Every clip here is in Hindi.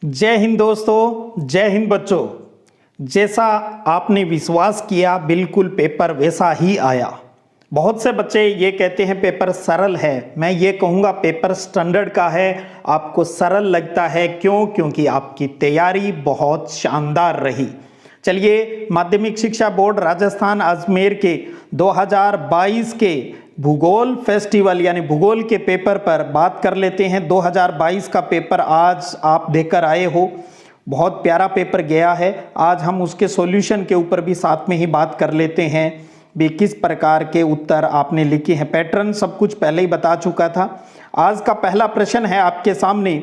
जय हिंद दोस्तों, जय हिंद बच्चों। जैसा आपने विश्वास किया बिल्कुल पेपर वैसा ही आया। बहुत से बच्चे ये कहते हैं पेपर सरल है, मैं ये कहूँगा पेपर स्टैंडर्ड का है। आपको सरल लगता है क्यों? क्योंकि आपकी तैयारी बहुत शानदार रही। चलिए, माध्यमिक शिक्षा बोर्ड राजस्थान अजमेर के 2022 के भूगोल फेस्टिवल यानी भूगोल के पेपर पर बात कर लेते हैं। 2022 का पेपर आज आप देकर आए हो, बहुत प्यारा पेपर गया है। आज हम उसके सॉल्यूशन के ऊपर भी साथ में ही बात कर लेते हैं भी किस प्रकार के उत्तर आपने लिखे हैं। पैटर्न सब कुछ पहले ही बता चुका था। आज का पहला प्रश्न है आपके सामने,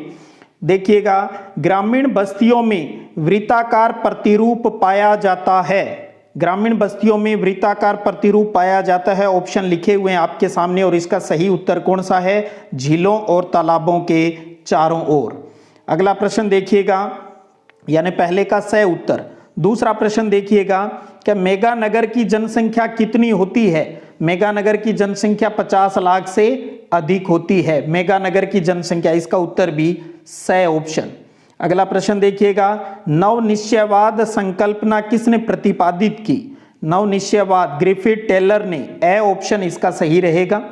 देखिएगा। ग्रामीण बस्तियों में वृत्ताकार प्रतिरूप पाया जाता है। ग्रामीण बस्तियों में वृत्ताकार प्रतिरूप पाया जाता है। ऑप्शन लिखे हुए हैं आपके सामने और इसका सही उत्तर कौन सा है? झीलों और तालाबों के चारों ओर। अगला प्रश्न देखिएगा, यानी पहले का सही उत्तर। दूसरा प्रश्न देखिएगा, क्या मेगानगर की जनसंख्या कितनी होती है? मेगानगर की जनसंख्या 50 लाख से अधिक होती है। मेगानगर की जनसंख्या, इसका उत्तर भी सही ऑप्शन। अगला प्रश्न देखिएगा, नवनिश्चयवाद संकल्पना किसने प्रतिपादित की? नवनिश्चयवाद ग्रिफिथ टेलर ने। ए ऑप्शन इसका सही रहेगा।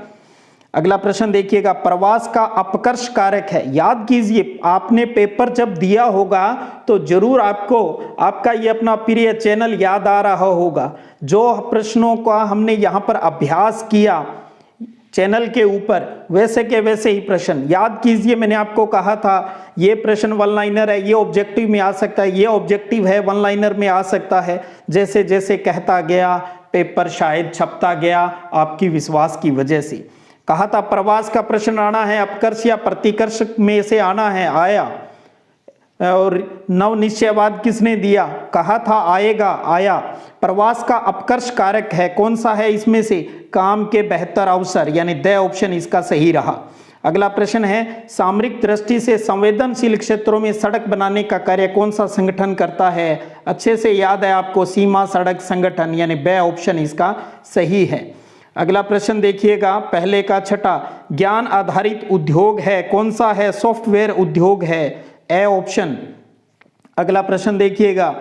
अगला प्रश्न देखिएगा, प्रवास का अपकर्ष कारक है। याद कीजिए, आपने पेपर जब दिया होगा तो जरूर आपको आपका ये अपना प्रिय चैनल याद आ रहा होगा। जो प्रश्नों का हमने यहाँ पर अभ्यास किया चैनल के ऊपर, वैसे के वैसे ही प्रश्न याद कीजिए। मैंने आपको कहा था ये प्रश्न वन लाइनर है, ये ऑब्जेक्टिव में आ सकता है, ये ऑब्जेक्टिव है वन लाइनर में आ सकता है। जैसे जैसे कहता गया पेपर शायद छपता गया आपकी विश्वास की वजह से। कहा था प्रवास का प्रश्न आना है, अपकर्ष या प्रतिकर्ष में से आना है, आया। और नवनिश्चयवाद किसने दिया? कहा था आएगा, आया। प्रवास का अपकर्ष कारक है, कौन सा है इसमें से? काम के बेहतर अवसर, यानी द ऑप्शन इसका सही रहा। अगला प्रश्न है, सामरिक दृष्टि से संवेदनशील क्षेत्रों में सड़क बनाने का कार्य कौन सा संगठन करता है? अच्छे से याद है आपको, सीमा सड़क संगठन, यानी ब ऑप्शन इसका सही है। अगला प्रश्न देखिएगा, पहले का छठा, ज्ञान आधारित उद्योग है, कौन सा है? सॉफ्टवेयर उद्योग है, ए ऑप्शन। अगला प्रश्न देखिएगा,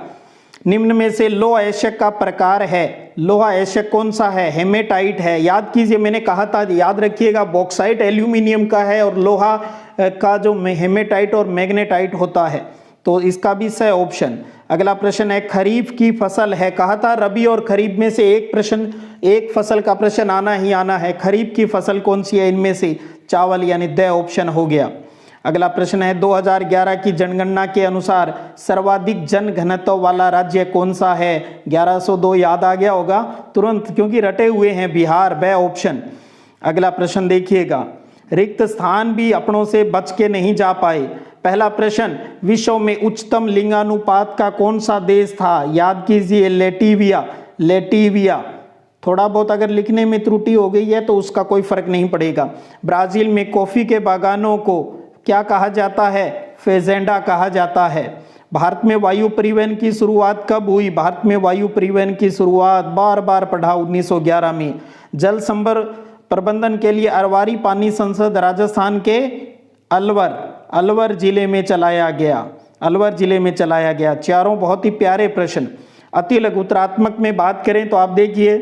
निम्न में से लोह अयस्क का प्रकार है, लोहा अयस्क कौन सा है? हेमेटाइट है। याद कीजिए, मैंने कहा था, याद रखिएगा, बॉक्साइट एल्यूमिनियम का है और लोहा का जो हेमेटाइट और मैग्नेटाइट होता है, तो इसका भी सही ऑप्शन। अगला प्रश्न है, खरीफ की फसल है। कहा था रबी और खरीफ में से एक फसल का प्रश्न आना ही आना है। खरीफ की फसल कौन सी है इनमें से? चावल, यानी द ऑप्शन हो गया। अगला प्रश्न है, 2011 की जनगणना के अनुसार सर्वाधिक जन घनत्व वाला राज्य कौन सा है? 1102 याद आ गया होगा तुरंत, क्योंकि रटे हुए हैं, बिहार, ब ऑप्शन। अगला प्रश्न देखिएगा, रिक्त स्थान भी अपनों से बच के नहीं जा पाए। पहला प्रश्न, विश्व में उच्चतम लिंगानुपात का कौन सा देश था? याद कीजिए, लेटिविया, लेटिविया। थोड़ा बहुत अगर लिखने में त्रुटि हो गई है तो उसका कोई फर्क नहीं पड़ेगा। ब्राजील में कॉफी के बागानों को क्या कहा जाता है? फेजेंडा कहा जाता है। भारत में वायु परिवहन की शुरुआत कब हुई? भारत में वायु परिवहन की शुरुआत बार बार पढ़ा 1911 में। जल संभर प्रबंधन के लिए अरवारी पानी संसद राजस्थान के अलवर जिले में चलाया गया, अलवर जिले में चलाया गया। चारों बहुत ही प्यारे प्रश्न। अति लघुत्रात्मक में बात करें तो आप देखिए,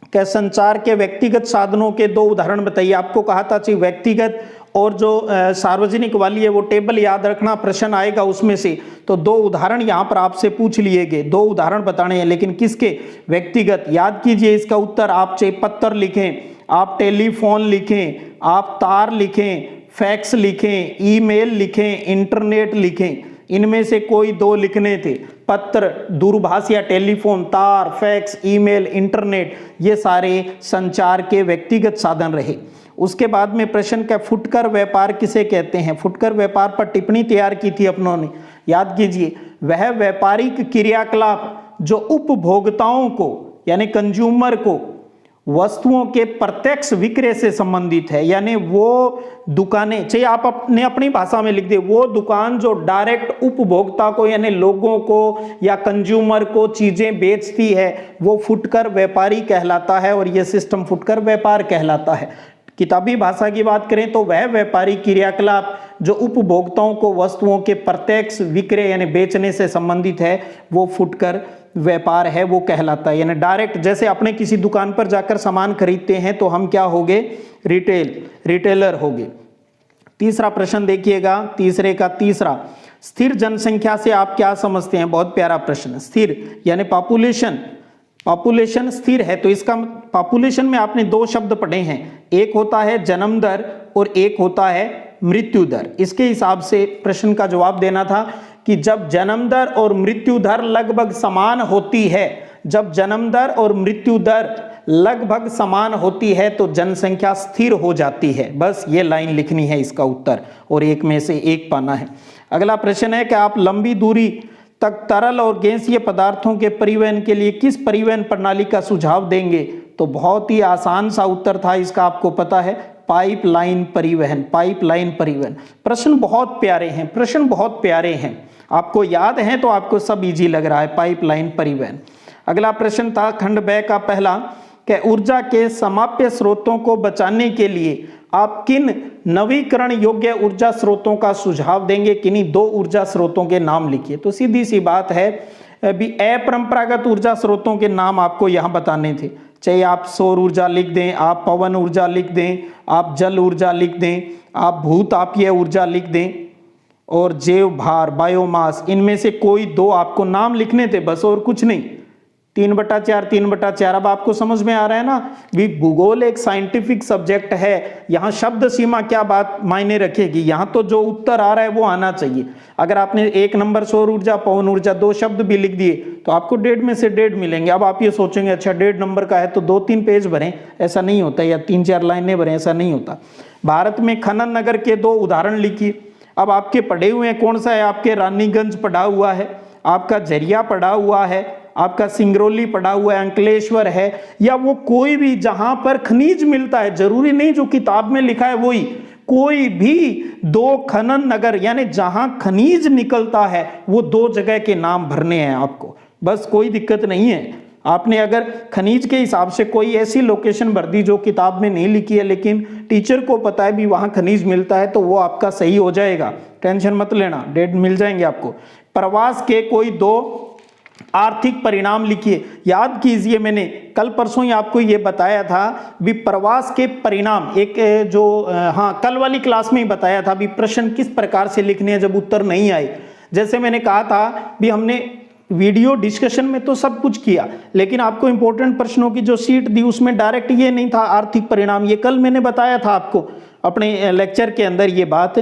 क्या संचार के व्यक्तिगत साधनों के दो उदाहरण बताइए। आपको कहा था चाहिए व्यक्तिगत और जो सार्वजनिक वाली है वो टेबल याद रखना, प्रश्न आएगा उसमें से। तो दो उदाहरण यहाँ पर आपसे पूछ लिए गए, दो उदाहरण बताने हैं, लेकिन किसके? व्यक्तिगत। याद कीजिए, इसका उत्तर आप चाहे पत्र लिखें, आप टेलीफोन लिखें, आप तार लिखें, फैक्स लिखें, ईमेल लिखें, इंटरनेट लिखें, इनमें से कोई दो लिखने थे। पत्र, दूरभाष या टेलीफोन, तार, फैक्स, ईमेल, इंटरनेट, ये सारे संचार के व्यक्तिगत साधन रहे। उसके बाद में प्रश्न का, फुटकर व्यापार किसे कहते हैं? फुटकर व्यापार पर टिप्पणी तैयार की थी अपनों ने। याद कीजिए, वह व्यापारिक क्रियाकलाप जो उपभोक्ताओं को यानी कंज्यूमर को वस्तुओं के प्रत्यक्ष विक्रय से संबंधित है, यानी वो दुकानें, चाहे आप अपनी भाषा में लिख दे, वो दुकान जो डायरेक्ट उपभोक्ता को यानी लोगों को या कंज्यूमर को चीजें बेचती है, वो फुटकर व्यापारी कहलाता है और ये सिस्टम फुटकर व्यापार कहलाता है। किताबी भाषा की बात करें तो वह व्यापारिक क्रियाकलाप जो उपभोक्ताओं को वस्तुओं के प्रत्यक्ष विक्रय यानी बेचने से संबंधित है वो फुटकर व्यापार है, वो कहलाता है। यानी डायरेक्ट जैसे अपने किसी दुकान पर जाकर सामान खरीदते हैं तो हम क्या होंगे, रिटेलर होंगे। तीसरा प्रश्न देखिएगा, तीसरे का तीसरा, स्थिर जनसंख्या से आप क्या समझते हैं? बहुत प्यारा प्रश्न। स्थिर यानी पॉपुलेशन स्थिर है, तो इसका पॉपुलेशन में आपने दो शब्द पढ़े हैं, एक होता है जन्म दर और एक होता है मृत्यु दर। इसके हिसाब से प्रश्न का जवाब देना था कि जब जन्म दर और मृत्यु दर लगभग समान होती है, जब जन्म दर और मृत्यु दर लगभग समान होती है तो जनसंख्या स्थिर हो जाती है। बस ये लाइन लिखनी है इसका उत्तर, और एक में से एक पाना है। अगला प्रश्न है कि आप लंबी दूरी तक तरल और गैसीय पदार्थों के परिवहन के लिए किस परिवहन प्रणाली का सुझाव देंगे? तो बहुत ही आसान सा उत्तर था इसका, आपको पता है, पाइपलाइन परिवहन। प्रश्न बहुत प्यारे हैं, आपको याद है तो आपको सब इजी लग रहा है, पाइपलाइन परिवहन। अगला प्रश्न था खंड ब का पहला, कि ऊर्जा के समाप्य स्रोतों को बचाने के लिए आप किन नवीकरण योग्य ऊर्जा स्रोतों का सुझाव देंगे? किन्हीं दो ऊर्जा स्रोतों के नाम लिखिए। तो सीधी सी बात है, अभी अपरंपरागत ऊर्जा स्रोतों के नाम आपको यहाँ बताने थे, चाहे आप सौर ऊर्जा लिख दें, आप पवन ऊर्जा लिख दें, आप जल ऊर्जा लिख दें, आप भूतापीय ऊर्जा लिख दें, और जैव भार बायोमास, इनमें से कोई दो आपको नाम लिखने थे बस, और कुछ नहीं। 3/4 अब आपको समझ में आ रहा है ना भी भूगोल एक साइंटिफिक सब्जेक्ट है, यहाँ शब्द सीमा क्या बात मायने रखेगी, यहाँ तो जो उत्तर आ रहा है वो आना चाहिए। अगर आपने 1 नंबर सौर ऊर्जा पवन ऊर्जा दो शब्द भी लिख दिए तो आपको 1.5 में से 1.5 मिलेंगे। अब आप ये सोचेंगे अच्छा 1.5 नंबर का है तो 2-3 पेज भरें, ऐसा नहीं होता, या 3-4 लाइनें भरें, ऐसा नहीं होता। भारत में खनन नगर के 2 उदाहरण लिखिए। अब आपके पढ़े हुए हैं, कौन सा है? आपके रानीगंज पढ़ा हुआ है, आपका झरिया पढ़ा हुआ है, आपका सिंगरौली पढ़ा हुआ है, अंकलेश्वर है, या वो कोई भी जहां पर खनिज मिलता है, जरूरी नहीं जो किताब में लिखा है वही, कोई भी 2 खनन नगर यानी जहां खनिज निकलता है वो 2 जगह के नाम भरने हैं आपको, बस कोई दिक्कत नहीं है। आपने अगर खनिज के हिसाब से कोई ऐसी लोकेशन भर दी जो किताब में नहीं लिखी है लेकिन टीचर को पता है भी वहां खनिज मिलता है तो वो आपका सही हो जाएगा, टेंशन मत लेना, 1.5 मिल जाएंगे आपको। प्रवास के कोई 2 आर्थिक परिणाम लिखिए। याद कीजिए मैंने कल परसों ही आपको ये बताया था भी प्रवास के परिणाम, एक जो कल वाली क्लास में ही बताया था भी प्रश्न किस प्रकार से लिखने हैं जब उत्तर नहीं आए। जैसे मैंने कहा था भी हमने वीडियो डिस्कशन में तो सब कुछ किया लेकिन आपको इंपॉर्टेंट प्रश्नों की जो शीट दी उसमें डायरेक्ट ये नहीं था आर्थिक परिणाम, ये कल मैंने बताया था आपको अपने लेक्चर के अंदर ये बात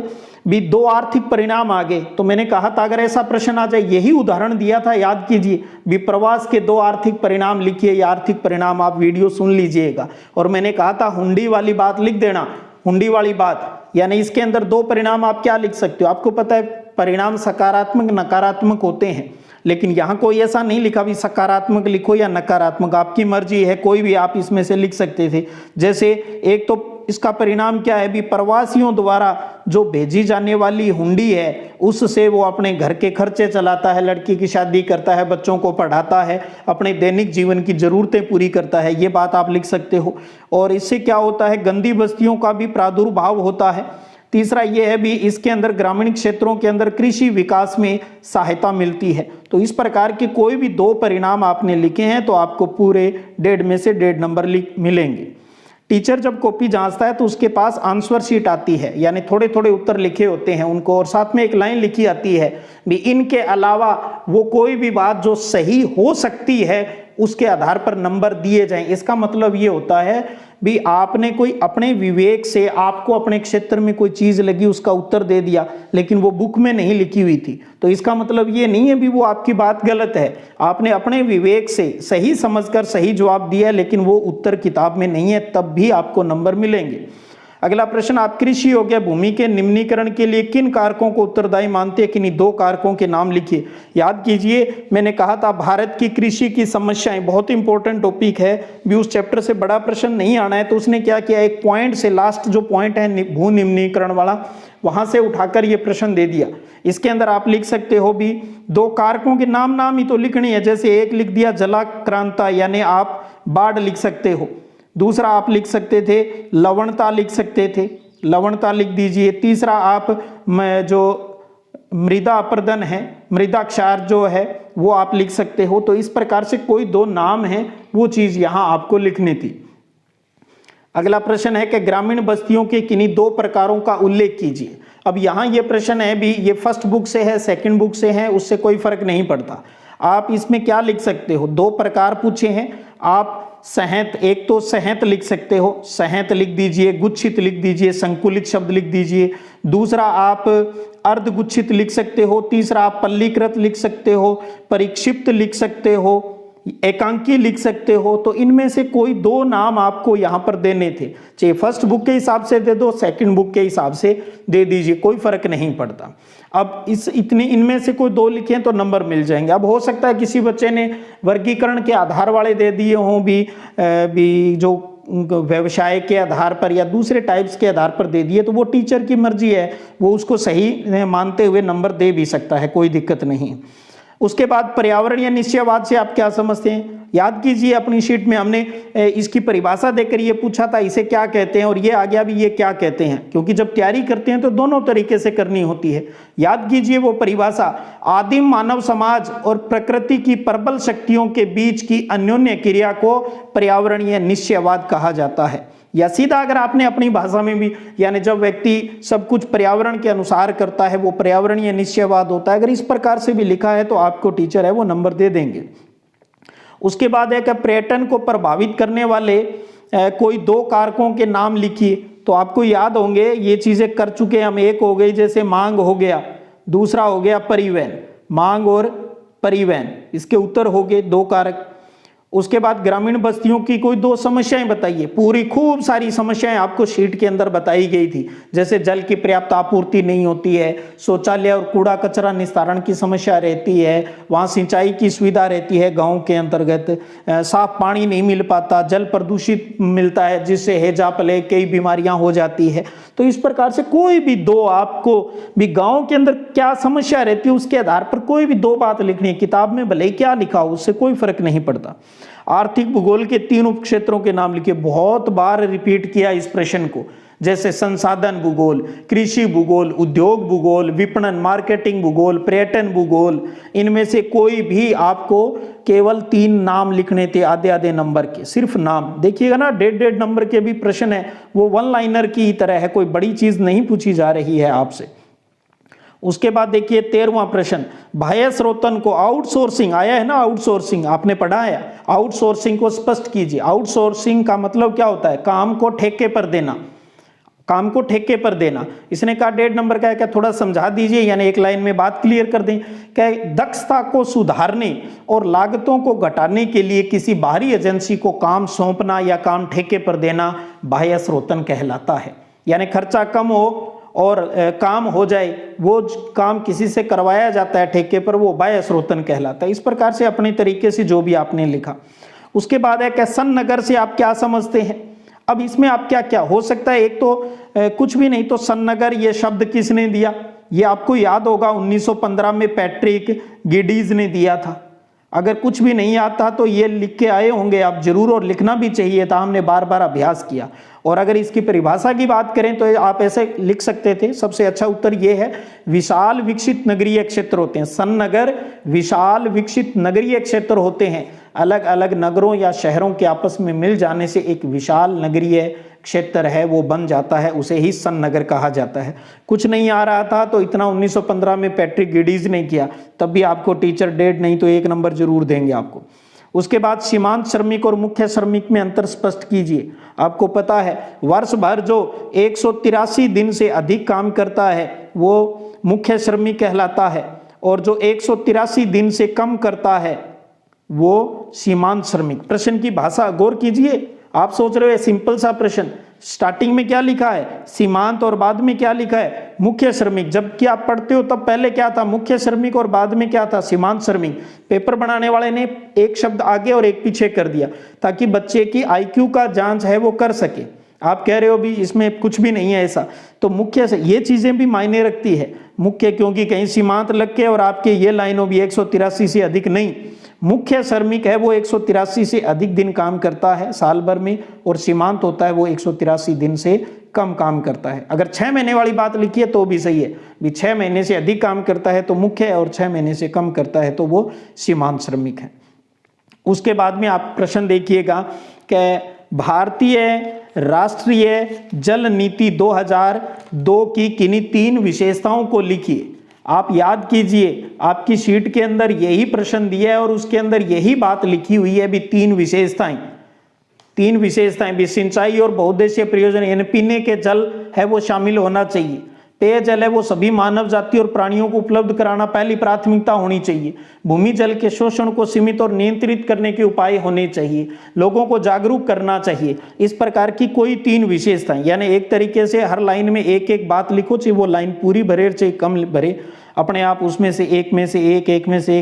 भी 2 आर्थिक परिणाम आ गए। तो मैंने कहा था अगर ऐसा प्रश्न आ जाए, यही उदाहरण दिया था, याद कीजिए, भी प्रवास के 2 आर्थिक परिणाम लिखिए, या आर्थिक परिणाम आप वीडियो सुन लीजिएगा। और मैंने कहा था हुंडी वाली बात लिख देना, हुंडी वाली बात, यानी इसके अंदर 2 परिणाम आप क्या लिख सकते हो? आपको पता है परिणाम सकारात्मक नकारात्मक होते हैं, लेकिन यहाँ कोई ऐसा नहीं लिखा भी सकारात्मक लिखो या नकारात्मक, आपकी मर्जी है, कोई भी आप इसमें से लिख सकते थे। जैसे एक तो इसका परिणाम क्या है भी प्रवासियों द्वारा जो भेजी जाने वाली हुंडी है उससे वो अपने घर के खर्चे चलाता है, लड़की की शादी करता है, बच्चों को पढ़ाता है, अपने दैनिक जीवन की जरूरतें पूरी करता है, ये बात आप लिख सकते हो। और इससे क्या होता है, गंदी बस्तियों का भी प्रादुर्भाव होता है। तीसरा ये है भी इसके अंदर ग्रामीण क्षेत्रों के अंदर कृषि विकास में सहायता मिलती है। तो इस प्रकार के कोई भी 2 परिणाम आपने लिखे हैं तो आपको पूरे 1.5 में से 1.5 नंबर मिलेंगे। टीचर जब कॉपी जांचता है तो उसके पास आंसर शीट आती है, यानी थोड़े थोड़े उत्तर लिखे होते हैं उनको, और साथ में एक लाइन लिखी आती है भी इनके अलावा वो कोई भी बात जो सही हो सकती है उसके आधार पर नंबर दिए जाएं। इसका मतलब ये होता है भी आपने कोई अपने विवेक से आपको अपने क्षेत्र में कोई चीज लगी उसका उत्तर दे दिया लेकिन वो बुक में नहीं लिखी हुई थी, तो इसका मतलब ये नहीं है भी वो आपकी बात गलत है, आपने अपने विवेक से सही समझकर सही जवाब दिया लेकिन वो उत्तर किताब में नहीं है, तब भी आपको नंबर मिलेंगे। अगला प्रश्न, आप कृषि योग्य भूमि के निम्नीकरण के लिए किन कारकों को उत्तरदायी मानते हैं? किन्हीं 2 कारकों के नाम लिखिए। याद कीजिए मैंने कहा था भारत की कृषि की समस्याएं बहुत इंपॉर्टेंट टॉपिक है, भी उस चैप्टर से बड़ा प्रश्न नहीं आना है तो उसने क्या किया, एक पॉइंट से लास्ट जो पॉइंट है भू निम्नीकरण वाला वहां से उठाकर ये प्रश्न दे दिया। इसके अंदर आप लिख सकते हो भी 2 कारकों के नाम ही तो लिखनी है, जैसे एक लिख दिया जलाक्रांता यानी आप बाढ़ लिख सकते हो, दूसरा आप लिख सकते थे लवणता लिख सकते थे, लवणता लिख दीजिए। तीसरा आप जो मृदा अपर्दन है, मृदा क्षार जो है वो आप लिख सकते हो। तो इस प्रकार से कोई दो नाम है वो चीज यहां आपको लिखनी थी। अगला प्रश्न है कि ग्रामीण बस्तियों के किन्हीं दो प्रकारों का उल्लेख कीजिए। अब यहाँ ये प्रश्न है भी, ये फर्स्ट बुक से है सेकंड बुक से है, उससे कोई फर्क नहीं पड़ता। आप इसमें क्या लिख सकते हो, दो प्रकार पूछे हैं आप। सहैत, एक तो सहैत लिख सकते हो, सहैत लिख दीजिए, गुच्छित लिख दीजिए, संकुलित शब्द लिख दीजिए। दूसरा आप अर्धगुच्छित लिख सकते हो। तीसरा आप पल्लीकृत लिख सकते हो, परिक्षिप्त लिख सकते हो, एकांकी लिख सकते हो। तो इनमें से कोई दो नाम आपको यहां पर देने थे, चाहे फर्स्ट बुक के हिसाब से दे दो, सेकंड बुक के हिसाब से दे दीजिए, कोई फर्क नहीं पड़ता। अब इनमें से कोई दो लिखे तो नंबर मिल जाएंगे। अब हो सकता है किसी बच्चे ने वर्गीकरण के आधार वाले दे दिए हों भी जो व्यवसाय के आधार पर या दूसरे टाइप्स के आधार पर दे दिए, तो वो टीचर की मर्जी है, वो उसको सही मानते हुए नंबर दे भी सकता है, कोई दिक्कत नहीं। उसके बाद पर्यावरणीय निश्चयवाद से आप क्या समझते हैं, याद कीजिए अपनी शीट में हमने इसकी परिभाषा देकर ये पूछा था इसे क्या कहते हैं, और ये आ गया भी ये क्या कहते हैं, क्योंकि जब तैयारी करते हैं तो दोनों तरीके से करनी होती है। याद कीजिए वो परिभाषा, आदिम मानव समाज और प्रकृति की प्रबल शक्तियों के बीच की अन्योन्य क्रिया को पर्यावरणीय निश्चयवाद कहा जाता है। या सीधा अगर आपने अपनी भाषा में भी, यानी जब व्यक्ति सब कुछ पर्यावरण के अनुसार करता है वो पर्यावरणीय निश्चयवाद होता है। अगर इस प्रकार से भी लिखा है तो आपको टीचर है वो नंबर दे देंगे। उसके बाद है कि पर्यटन को प्रभावित करने वाले कोई दो कारकों के नाम लिखिए। तो आपको याद होंगे ये चीजें कर चुके हम। एक हो गई जैसे मांग हो गया, दूसरा हो गया परिवहन, मांग और परिवहन, इसके उत्तर हो गए दो कारक। उसके बाद ग्रामीण बस्तियों की कोई दो समस्याएं बताइए। पूरी खूब सारी समस्याएं आपको शीट के अंदर बताई गई थी, जैसे जल की पर्याप्त आपूर्ति नहीं होती है, शौचालय और कूड़ा कचरा निस्तारण की समस्या रहती है, वहाँ सिंचाई की सुविधा रहती है गांव के अंतर्गत, साफ पानी नहीं मिल पाता, जल प्रदूषित मिलता है जिससे हैजा प्लेग कई बीमारियां हो जाती है। तो इस प्रकार से कोई भी दो आपको भी गाँव के अंदर क्या समस्या रहती है उसके आधार पर कोई भी दो बात लिखनी है। किताब में भले ही क्या लिखा हो उससे कोई फर्क नहीं पड़ता। आर्थिक भूगोल के तीन उपक्षेत्रों के नाम लिखिए। बहुत बार रिपीट किया इस प्रश्न को, जैसे संसाधन भूगोल, कृषि भूगोल, उद्योग भूगोल, विपणन मार्केटिंग भूगोल, पर्यटन भूगोल। इनमें से कोई भी आपको केवल तीन नाम लिखने थे आधे आधे नंबर के, सिर्फ नाम। देखिएगा ना 1.5 नंबर के भी प्रश्न है वो वन लाइनर की तरह है, कोई बड़ी चीज नहीं पूछी जा रही है आपसे। उसके बाद देखिए 13वां प्रश्न, बाह्य स्रोतन को आउटसोर्सिंग आया है ना, आउटसोर्सिंग आपने पढ़ा है, आउटसोर्सिंग को स्पष्ट कीजिए। आउटसोर्सिंग का मतलब क्या होता है, काम को ठेके पर देना, काम को ठेके पर देना। इसने कहा 1.5 नंबर का है, क्या थोड़ा समझा दीजिए, यानी एक लाइन में बात क्लियर कर दें। क्या दक्षता को सुधारने और लागतों को घटाने के लिए किसी बाहरी एजेंसी को काम सौंपना या काम ठेके पर देना बाह्य स्रोतन कहलाता है। यानी खर्चा कम हो और काम हो जाए, वो काम किसी से करवाया जाता है ठेके पर, वो बाह्य स्रोतन कहलाता है। इस प्रकार से अपने तरीके से जो भी आपने लिखा। उसके बाद है कि सन नगर से आप क्या समझते हैं। अब इसमें आप क्या क्या हो सकता है, एक तो कुछ भी नहीं तो सन नगर ये शब्द किसने दिया, ये आपको याद होगा 1915 में पैट्रिक गिडीज ने दिया था। अगर कुछ भी नहीं आता तो ये लिख के आए होंगे आप जरूर, और लिखना भी चाहिए था, हमने बार बार अभ्यास किया। और अगर इसकी परिभाषा की बात करें तो आप ऐसे लिख सकते थे, सबसे अच्छा उत्तर ये है, विशाल विकसित नगरीय क्षेत्र होते हैं। सन नगर विशाल विकसित नगरीय क्षेत्र होते हैं, अलग अलग नगरों या शहरों के आपस में मिल जाने से एक विशाल नगरीय क्षेत्र है वो बन जाता है, उसे ही सन नगर कहा जाता है। कुछ नहीं आ रहा था तो इतना 1915 में पैट्रिक गिडीज ने किया, तब भी आपको टीचर 1.5 नहीं तो 1 नंबर जरूर देंगे आपको। उसके बाद सीमांत श्रमिक और मुख्य श्रमिक में अंतर स्पष्ट कीजिए। आपको पता है वर्ष भर जो 183 दिन से अधिक काम करता है वो मुख्य श्रमिक कहलाता है, और जो 183 दिन से कम करता है वो सीमांत श्रमिक। प्रश्न की भाषा गौर कीजिए, आप सोच रहे हो सिंपल सा प्रश्न, स्टार्टिंग में क्या लिखा है सीमांत और बाद में क्या लिखा है मुख्य श्रमिक। जबकि आप पढ़ते हो तब पहले क्या था मुख्य श्रमिक और बाद में क्या था सीमांत श्रमिक। पेपर बनाने वाले ने एक शब्द आगे और एक पीछे कर दिया ताकि बच्चे की IQ का जांच है वो कर सके। आप कह रहे हो भी इसमें कुछ भी नहीं है ऐसा, तो मुख्य से ये चीजें भी मायने रखती है मुख्य, क्योंकि कहीं सीमांत लग के और आपके ये लाइनों भी 183 से अधिक नहीं, मुख्य श्रमिक है वो 183 से अधिक दिन काम करता है साल भर में, और सीमांत होता है वो 183 दिन से कम काम करता है। अगर 6 महीने वाली बात लिखी है तो भी सही है, भी 6 महीने से अधिक काम करता है तो मुख्य है, और 6 महीने से कम करता है तो वो सीमांत श्रमिक है। उसके बाद में आप प्रश्न देखिएगा कि भारतीय राष्ट्रीय जल नीति 2002 की किन्हीं 3 विशेषताओं को लिखिए। आप याद कीजिए, आपकी शीट के अंदर यही प्रश्न दिया है और उसके अंदर यही बात लिखी हुई है भी 3 विशेषताएं भी सिंचाई और बहुउद्देशीय प्रयोजन यानी पीने के जल है वो शामिल होना चाहिए। पेयजल है वो सभी मानव जाति और प्राणियों को उपलब्ध कराना पहली प्राथमिकता होनी चाहिए। भूमि जल के शोषण को सीमित और नियंत्रित करने के उपाय होने चाहिए। लोगों को जागरूक करना चाहिए। इस प्रकार की कोई 3 विशेषताएं, यानी एक तरीके से हर लाइन में एक एक बात लिखो, चाहे वो लाइन पूरी भरे चाहे कम भरे, अपने आप उसमें से एक में से एक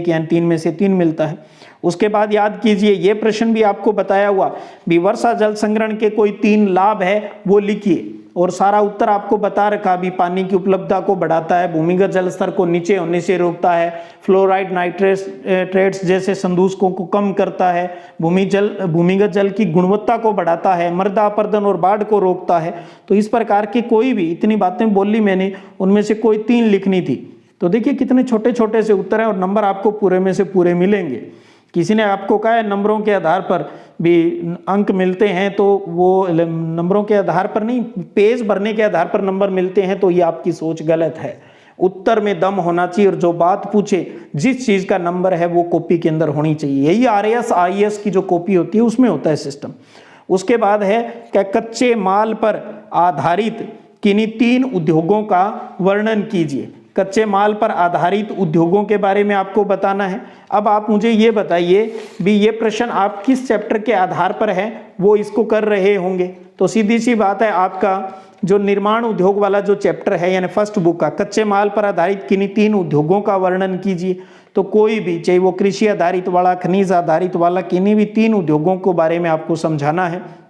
यानी 3 में से 3 मिलता है। उसके बाद याद कीजिए, ये प्रश्न भी आपको बताया हुआ भी वर्षा जल संग्रहण के कोई 3 लाभ है वो लिखिए, और सारा उत्तर आपको बता रखा भी पानी की उपलब्धता को बढ़ाता है, भूमिगत जल स्तर को नीचे होने से रोकता है, फ्लोराइड नाइट्रेट्स जैसे संदूषकों को कम करता है, भूमिगत जल की गुणवत्ता को बढ़ाता है, मृदा अपरदन और बाढ़ को रोकता है। तो इस प्रकार की कोई भी, इतनी बातें बोली मैंने, उनमें से कोई 3 लिखनी थी। तो देखिए कितने छोटे छोटे से उत्तर हैं और नंबर आपको पूरे में से पूरे मिलेंगे। किसी ने आपको कहा है नंबरों के आधार पर भी अंक मिलते हैं, तो वो नंबरों के आधार पर नहीं, पेज भरने के आधार पर नंबर मिलते हैं, तो ये आपकी सोच गलत है। उत्तर में दम होना चाहिए और जो बात पूछे, जिस चीज का नंबर है वो कॉपी के अंदर होनी चाहिए। यही RAS IAS की जो कॉपी होती है उसमें होता है सिस्टम। उसके बाद है कि कच्चे माल पर आधारित किन्हीं 3 उद्योगों का वर्णन कीजिए। कच्चे माल पर आधारित उद्योगों के बारे में आपको बताना है। अब आप मुझे ये बताइए भी ये प्रश्न आप किस चैप्टर के आधार पर है वो इसको कर रहे होंगे। तो सीधी सी बात है, आपका जो निर्माण उद्योग वाला जो चैप्टर है यानी फर्स्ट बुक का, कच्चे माल पर आधारित किन्हीं 3 उद्योगों का वर्णन कीजिए। तो कोई भी, चाहे वो कृषि आधारित वाला, खनिज आधारित वाला, किन्हीं भी 3 उद्योगों के बारे में आपको समझाना है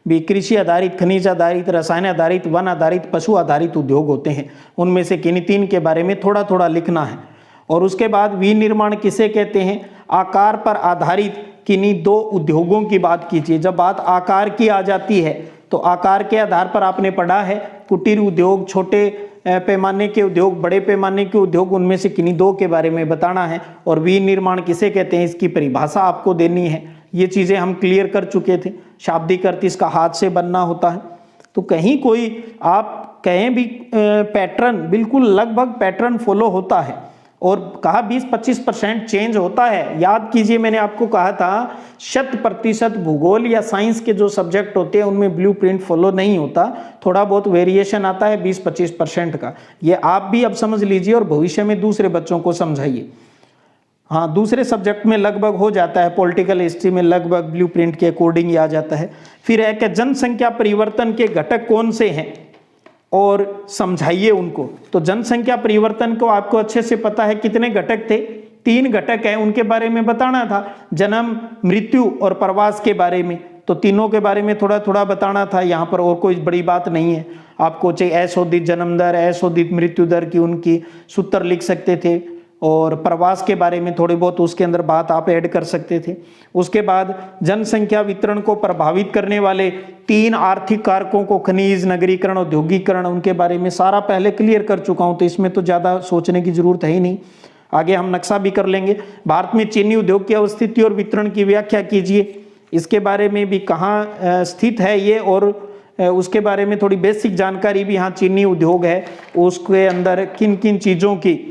भी। कृषि आधारित, खनिज आधारित, रसायन आधारित, वन आधारित, पशु आधारित उद्योग होते हैं, उनमें से किन्हीं 3 के बारे में थोड़ा थोड़ा लिखना है। और उसके बाद विनिर्माण किसे कहते हैं, आकार पर आधारित किन्हीं 2 उद्योगों की बात कीजिए। जब बात आकार की आ जाती है तो आकार के आधार पर आपने पढ़ा है कुटीर उद्योग, छोटे पैमाने के उद्योग, बड़े पैमाने के उद्योग, उनमें से किन्हीं 2 के बारे में बताना है। और विनिर्माण किसे कहते हैं इसकी परिभाषा आपको देनी है। ये चीज़ें हम क्लियर कर चुके थे। शाब्दिक अर्थ इसका हाथ से बनना होता है। तो कहीं कोई आप कहें भी पैटर्न, बिल्कुल लगभग पैटर्न फॉलो होता है, और कहा 20-25% चेंज होता है। याद कीजिए मैंने आपको कहा था 100% भूगोल या साइंस के जो सब्जेक्ट होते हैं उनमें ब्लूप्रिंट फॉलो नहीं होता, थोड़ा बहुत वेरिएशन आता है 20-25% का। ये आप भी अब समझ लीजिए और भविष्य में दूसरे बच्चों को समझाइए। हाँ, दूसरे सब्जेक्ट में लगभग हो जाता है, पॉलिटिकल हिस्ट्री में लगभग ब्लूप्रिंट के अकॉर्डिंग ही आ जाता है। फिर है कि जनसंख्या परिवर्तन के घटक कौन से हैं और समझाइए उनको। तो जनसंख्या परिवर्तन को आपको अच्छे से पता है कितने घटक थे, 3 घटक हैं, उनके बारे में बताना था। जन्म, मृत्यु और प्रवास के बारे में, तो तीनों के बारे में थोड़ा थोड़ा बताना था। यहाँ पर और कोई बड़ी बात नहीं है। आपको चाहे अशोधित जन्म दर, अशोधित मृत्यु दर की उनकी सूत्र लिख सकते थे, और प्रवास के बारे में थोड़ी बहुत उसके अंदर बात आप ऐड कर सकते थे। उसके बाद जनसंख्या वितरण को प्रभावित करने वाले 3 आर्थिक कारकों को, खनिज, नगरीकरण, औद्योगिकरण, उनके बारे में सारा पहले क्लियर कर चुका हूं, तो इसमें तो ज़्यादा सोचने की जरूरत है ही नहीं। आगे हम नक्शा भी कर लेंगे। भारत में चीनी उद्योग की अवस्थिति और वितरण की व्याख्या कीजिए। इसके बारे में भी कहाँ स्थित है ये, और उसके बारे में थोड़ी बेसिक जानकारी भी। यहाँ चीनी उद्योग है, उसके अंदर किन किन चीज़ों की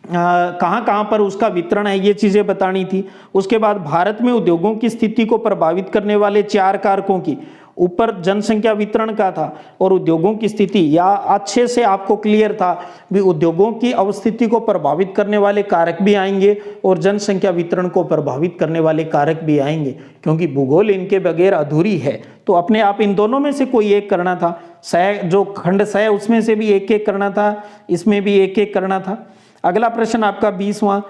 कहाँ कहाँ पर उसका वितरण है, ये चीज़ें बतानी थी। उसके बाद भारत में उद्योगों की स्थिति को प्रभावित करने वाले 4 कारकों की, ऊपर जनसंख्या वितरण का था और उद्योगों की स्थिति, या अच्छे से आपको क्लियर था भी उद्योगों की अवस्थिति को प्रभावित करने वाले कारक भी आएंगे और जनसंख्या वितरण को प्रभावित करने वाले कारक भी आएंगे, क्योंकि भूगोल इनके बगैर अधूरी है। तो अपने आप इन दोनों में से कोई एक करना था। जो खंड स उसमें से भी एक एक करना था, इसमें भी एक एक करना था। अगला प्रश्न आपका 20वां,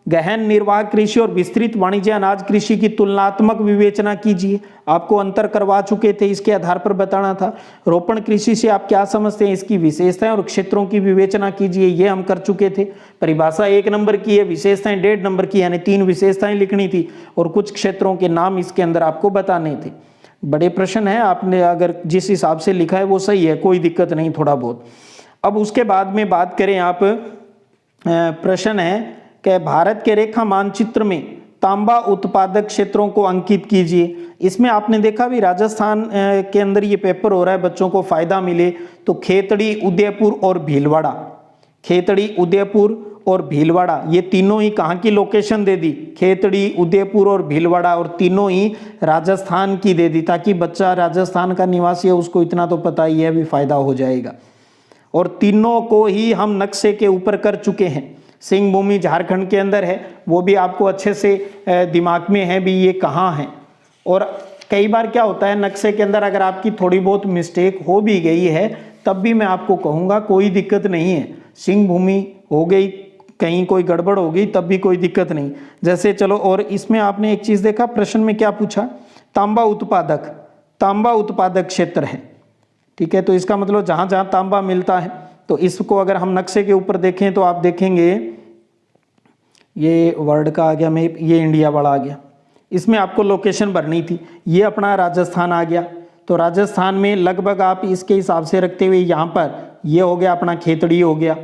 गहन निर्वाह कृषि और विस्तृत वाणिज्य अनाज कृषि की तुलनात्मक विवेचना कीजिए। आपको अंतर करवा चुके थे, इसके आधार पर बताना था। रोपण कृषि से आप क्या समझते हैं, इसकी विशेषताएं और क्षेत्रों की विवेचना कीजिए, ये हम कर चुके थे। परिभाषा 1 नंबर की है, विशेषताएं 1.5 नंबर की, यानी 3 विशेषताएं लिखनी थी और कुछ क्षेत्रों के नाम इसके अंदर आपको बताने थे। बड़े प्रश्न है, आपने अगर जिस हिसाब से लिखा है वो सही है, कोई दिक्कत नहीं, थोड़ा बहुत। अब उसके बाद में बात करें, आप प्रश्न है कि भारत के रेखा मानचित्र में तांबा उत्पादक क्षेत्रों को अंकित कीजिए। इसमें आपने देखा भी राजस्थान के अंदर ये पेपर हो रहा है, बच्चों को फायदा मिले तो खेतड़ी, उदयपुर और भीलवाड़ा, खेतड़ी, उदयपुर और भीलवाड़ा, ये तीनों ही कहाँ की लोकेशन दे दी, खेतड़ी, उदयपुर और भीलवाड़ा, और तीनों ही राजस्थान की दे दी, ताकि बच्चा राजस्थान का निवासी है उसको इतना तो पता ही है, भी फायदा हो जाएगा। और तीनों को ही हम नक्शे के ऊपर कर चुके हैं। सिंह भूमि झारखंड के अंदर है, वो भी आपको अच्छे से दिमाग में है भी ये कहाँ है। और कई बार क्या होता है, नक्शे के अंदर अगर आपकी थोड़ी बहुत मिस्टेक हो भी गई है तब भी मैं आपको कहूँगा कोई दिक्कत नहीं है। सिंह भूमि हो गई, कहीं कोई गड़बड़ हो गई तब भी कोई दिक्कत नहीं। जैसे चलो, और इसमें आपने एक चीज़ देखा, प्रश्न में क्या पूछा, तांबा उत्पादक क्षेत्र है, ठीक है। तो इसका मतलब जहाँ जहाँ तांबा मिलता है, तो इसको अगर हम नक्शे के ऊपर देखें तो आप देखेंगे ये वर्ल्ड का आ गया मैप, ये इंडिया वाला आ गया, इसमें आपको लोकेशन भरनी थी। ये अपना राजस्थान आ गया, तो राजस्थान में लगभग आप इसके हिसाब से रखते हुए यहाँ पर ये हो गया अपना खेतड़ी हो गया।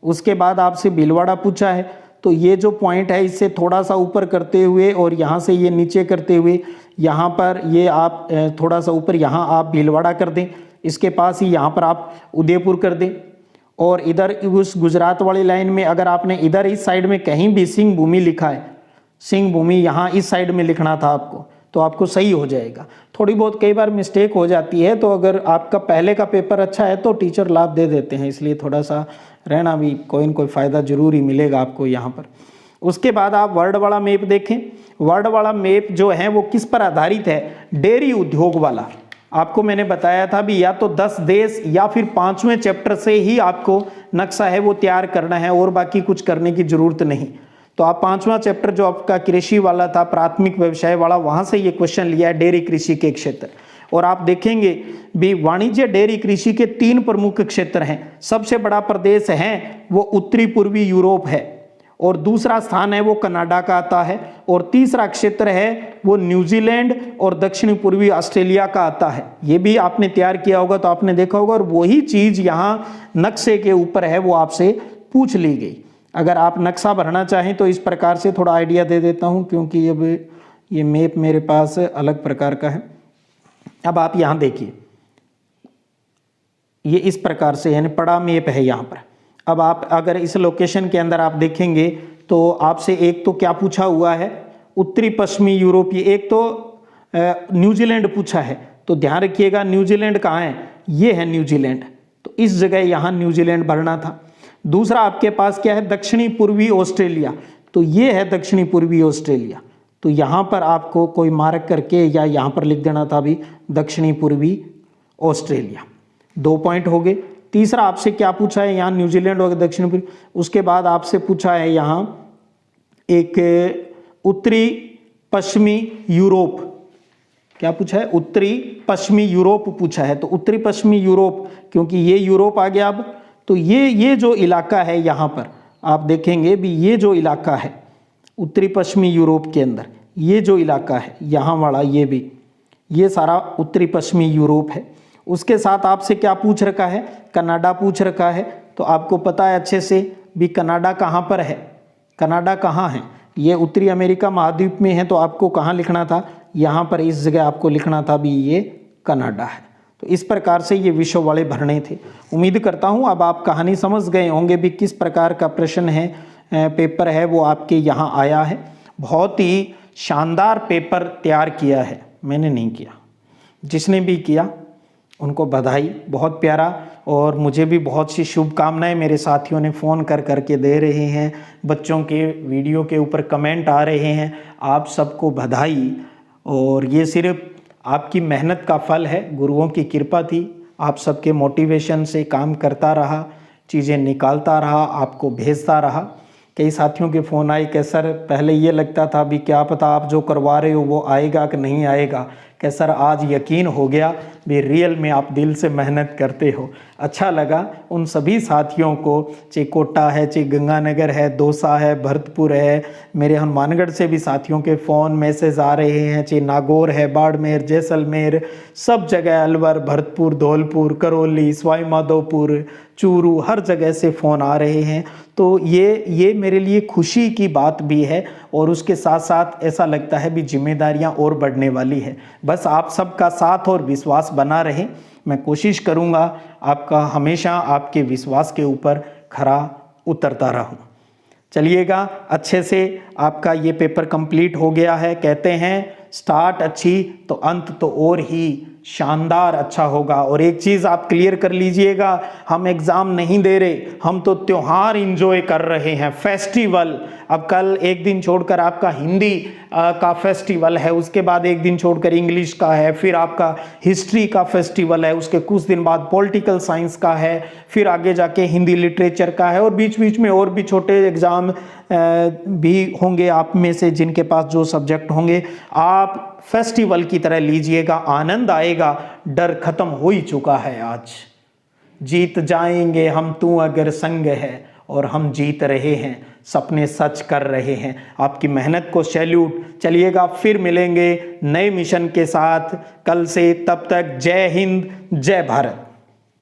उसके बाद आपसे भीलवाड़ा पूछा है, तो ये जो पॉइंट है इससे थोड़ा सा ऊपर करते हुए और यहाँ से ये नीचे करते हुए यहाँ पर ये आप थोड़ा सा ऊपर यहाँ आप भीलवाड़ा कर दें, इसके पास ही यहाँ पर आप उदयपुर कर दें। और इधर उस गुजरात वाली लाइन में अगर आपने इधर इस साइड में कहीं भी सिंह भूमि लिखा है, सिंह भूमि यहाँ इस साइड में लिखना था आपको, तो आपको सही हो जाएगा। थोड़ी बहुत कई बार मिस्टेक हो जाती है, तो अगर आपका पहले का पेपर अच्छा है तो टीचर लाभ दे देते हैं, इसलिए थोड़ा सा रहना भी, कोई न कोई फ़ायदा जरूर ही मिलेगा आपको यहाँ पर। उसके बाद आप वर्ल्ड वाला मैप देखें। वर्ल्ड वाला मैप जो है वो किस पर आधारित है, डेयरी उद्योग वाला। आपको मैंने बताया था भी या तो 10 देश या फिर 5वें चैप्टर से ही आपको नक्शा है वो तैयार करना है, और बाकी कुछ करने की जरूरत नहीं। तो आप 5वां चैप्टर जो आपका कृषि वाला था, प्राथमिक व्यवसाय वाला, वहां से ये क्वेश्चन लिया है, डेयरी कृषि के क्षेत्र। और आप देखेंगे भी वाणिज्य डेयरी कृषि के 3 प्रमुख क्षेत्र हैं। सबसे बड़ा प्रदेश है वो उत्तरी पूर्वी यूरोप है, और दूसरा स्थान है वो कनाडा का आता है, और तीसरा क्षेत्र है वो न्यूजीलैंड और दक्षिण पूर्वी ऑस्ट्रेलिया का आता है। ये भी आपने तैयार किया होगा तो आपने देखा होगा, और वही चीज यहाँ नक्शे के ऊपर है वो आपसे पूछ ली गई। अगर आप नक्शा भरना चाहें तो इस प्रकार से थोड़ा आइडिया दे देता हूँ, क्योंकि अब ये मैप मेरे पास अलग प्रकार का है। अब आप यहाँ देखिए, ये इस प्रकार से यानी बड़ा मैप है यहाँ पर। अब आप अगर इस लोकेशन के अंदर आप देखेंगे तो आपसे एक तो क्या पूछा हुआ है, उत्तरी पश्चिमी यूरोपीय, एक तो न्यूजीलैंड पूछा है। तो ध्यान रखिएगा न्यूजीलैंड कहाँ है, ये है न्यूजीलैंड, तो इस जगह यहाँ न्यूजीलैंड भरना था। दूसरा आपके पास क्या है, दक्षिणी पूर्वी ऑस्ट्रेलिया, तो ये है दक्षिणी पूर्वी ऑस्ट्रेलिया, तो यहाँ पर आपको कोई मार्क करके या यहाँ पर लिख देना था भी दक्षिणी पूर्वी ऑस्ट्रेलिया। 2 पॉइंट हो गए। तीसरा आपसे क्या पूछा है, यहाँ न्यूजीलैंड और दक्षिण पूर्वी। उसके बाद आपसे पूछा है यहाँ एक उत्तरी पश्चिमी यूरोप, क्या पूछा है, उत्तरी पश्चिमी यूरोप पूछा है। तो उत्तरी पश्चिमी यूरोप, क्योंकि ये यूरोप आ गया अब, तो ये जो इलाका है यहाँ पर आप देखेंगे भी, ये जो इलाका है उत्तरी पश्चिमी यूरोप के अंदर, ये जो इलाका है यहाँ वाला, ये भी, ये सारा उत्तरी पश्चिमी यूरोप है। उसके साथ आपसे क्या पूछ रखा है, कनाडा पूछ रखा है। तो आपको पता है अच्छे से भी कनाडा कहाँ पर है, कनाडा कहाँ है, ये उत्तरी अमेरिका महाद्वीप में है। तो आपको कहाँ लिखना था, यहाँ पर इस जगह आपको लिखना था भी ये कनाडा है। तो इस प्रकार से ये विषय वाले भरने थे। उम्मीद करता हूँ अब आप कहानी समझ गए होंगे भी किस प्रकार का प्रश्न है, पेपर है वो आपके यहाँ आया है। बहुत ही शानदार पेपर तैयार किया है, मैंने नहीं किया, जिसने भी किया उनको बधाई, बहुत प्यारा। और मुझे भी बहुत सी शुभकामनाएं मेरे साथियों ने फ़ोन कर करके दे रहे हैं, बच्चों के वीडियो के ऊपर कमेंट आ रहे हैं, आप सबको बधाई। और ये सिर्फ आपकी मेहनत का फल है, गुरुओं की कृपा थी, आप सबके मोटिवेशन से काम करता रहा, चीज़ें निकालता रहा, आपको भेजता रहा। कई साथियों के फ़ोन आए कि सर पहले ये लगता था, अभी क्या पता आप जो करवा रहे हो वो आएगा कि नहीं आएगा, कि सर आज यकीन हो गया भी रियल में आप दिल से मेहनत करते हो। अच्छा लगा उन सभी साथियों को, चाहे कोटा है, चाहे गंगानगर है, दौसा है, भरतपुर है, मेरे हनुमानगढ़ से भी साथियों के फ़ोन मैसेज आ रहे हैं, चाहे नागौर है, बाड़मेर, जैसलमेर, सब जगह, अलवर, भरतपुर, धौलपुर, करौली, सवाई माधोपुर, चूरू, हर जगह से फ़ोन आ रहे हैं। तो ये मेरे लिए खुशी की बात भी है और उसके साथ साथ ऐसा लगता है भी जिम्मेदारियां और बढ़ने वाली है। बस आप सबका साथ और विश्वास बना रहे, मैं कोशिश करूंगा आपका हमेशा आपके विश्वास के ऊपर खरा उतरता रहूं। चलिएगा, अच्छे से आपका ये पेपर कंप्लीट हो गया है। कहते हैं स्टार्ट अच्छी तो अंत तो और ही शानदार अच्छा होगा। और एक चीज़ आप क्लियर कर लीजिएगा, हम एग्ज़ाम नहीं दे रहे, हम तो त्योहार इंजॉय कर रहे हैं, फेस्टिवल। अब कल एक दिन छोड़कर आपका हिंदी का फेस्टिवल है, उसके बाद एक दिन छोड़कर इंग्लिश का है, फिर आपका हिस्ट्री का फेस्टिवल है, उसके कुछ दिन बाद पॉलिटिकल साइंस का है, फिर आगे जाके हिंदी लिटरेचर का है, और बीच बीच में और भी छोटे एग्ज़ाम भी होंगे आप में से जिनके पास जो सब्जेक्ट होंगे। आप फेस्टिवल की तरह लीजिएगा, आनंद आएगा, डर खत्म हो ही चुका है आज। जीत जाएंगे हम तू अगर संग है, और हम जीत रहे हैं, सपने सच कर रहे हैं। आपकी मेहनत को सैल्यूट। चलिएगा, फिर मिलेंगे नए मिशन के साथ कल से, तब तक जय हिंद, जय भारत।